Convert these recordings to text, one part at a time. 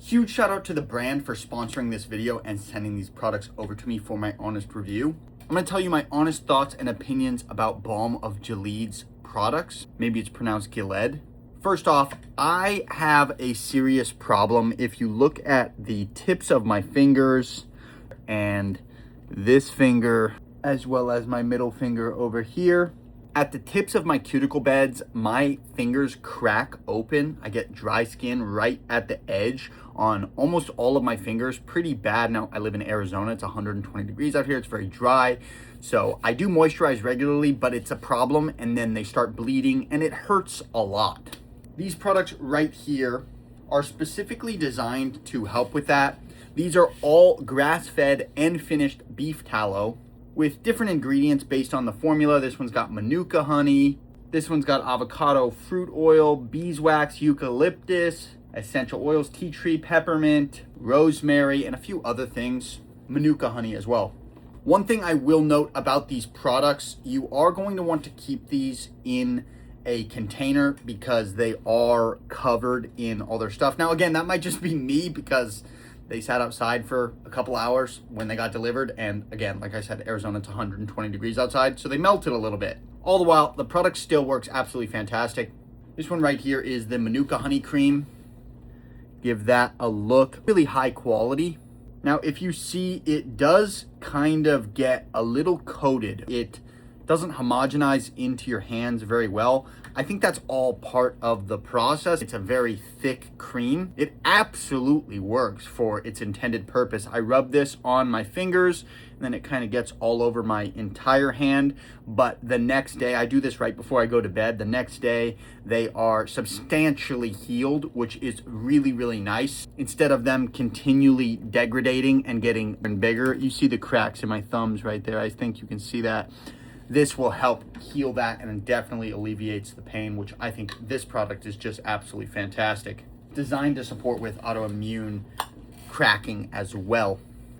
Huge shout out to the brand for sponsoring this video and sending these products over to me for my honest review. I'm going to tell you my honest thoughts and opinions about Balm of Gilead's products. Maybe it's pronounced Gilead. First off, I have a serious problem. If you look at the tips of my fingers and this finger, as well as my middle finger over here, at the tips of my cuticle beds, my fingers crack open. I get dry skin right at the edge on almost all of my fingers. Pretty bad. Now, I live in Arizona. It's 120 degrees out here. It's very dry. So I do moisturize regularly, but it's a problem. And then they start bleeding and it hurts a lot. These products right here are specifically designed to help with that. These are all grass-fed and finished beef tallow with different ingredients based on the formula. This one's got manuka honey. This one's got avocado fruit oil, beeswax, eucalyptus, essential oils, tea tree, peppermint, rosemary, and a few other things. Manuka honey as well. One thing I will note about these products, you are going to want to keep these in a container because they are covered in all their stuff. Now, again, that might just be me because they sat outside for a couple hours when they got delivered. And again, like I said, Arizona, it's 120 degrees outside, so they melted a little bit. All the while, the product still works absolutely fantastic. This one right here is the Manuka Honey Cream. Give that a look. Really high quality. Now, if you see, it does kind of get a little coated. It doesn't homogenize into your hands very well. I think that's all part of the process. It's a very thick cream. It absolutely works for its intended purpose. I rub this on my fingers and then it kind of gets all over my entire hand. But the next day, I do this right before I go to bed. The next day, they are substantially healed, which is really, really nice. Instead of them continually degrading and getting bigger, you see the cracks in my thumbs right there. I think you can see that. This will help heal that and definitely alleviates the pain, which I think this product is just absolutely fantastic. Designed to support with autoimmune cracking as well.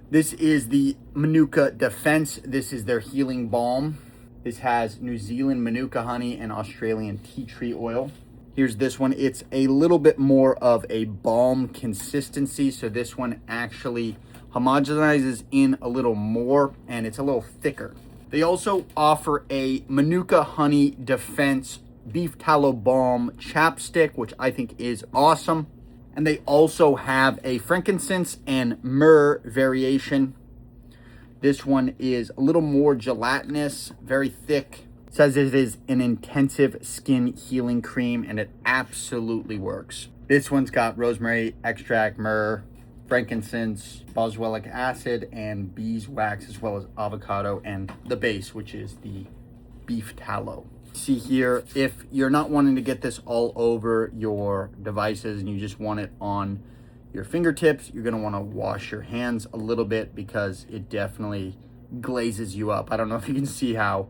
This is the Manuka Defense. This is their healing balm. This has New Zealand Manuka honey and Australian tea tree oil. Here's this one. It's a little bit more of a balm consistency. So this one actually homogenizes in a little more and it's a little thicker. They also offer a Manuka Honey Defense Beef Tallow Balm Chapstick, which I think is awesome. And they also have a frankincense and myrrh variation. This one is a little more gelatinous, very thick. It says it is an intensive skin healing cream, and it absolutely works. This one's got rosemary extract, myrrh, frankincense, boswellic acid, and beeswax, as well as avocado, and the base, which is the beef tallow. See here, if you're not wanting to get this all over your devices and you just want it on your fingertips, you're going to want to wash your hands a little bit because it definitely glazes you up. I don't know if you can see how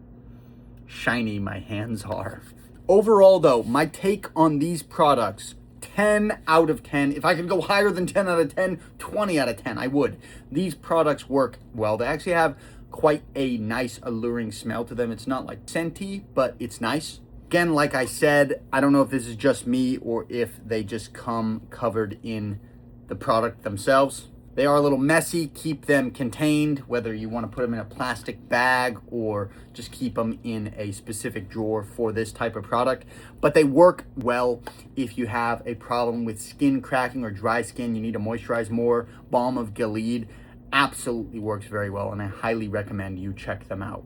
shiny my hands are. Overall, though, my take on these products, 10 out of 10. If I could go higher than 10 out of 10, 20 out of 10, I would. These products work well. They actually have quite a nice, alluring smell to them. It's not like scenty, but it's nice. Again, like I said, I don't know if this is just me or if they just come covered in the product themselves. They are a little messy. Keep them contained, whether you want to put them in a plastic bag or just keep them in a specific drawer for this type of product. But they work well if you have a problem with skin cracking or dry skin, you need to moisturize more. Balm of Gilead absolutely works very well, and I highly recommend you check them out.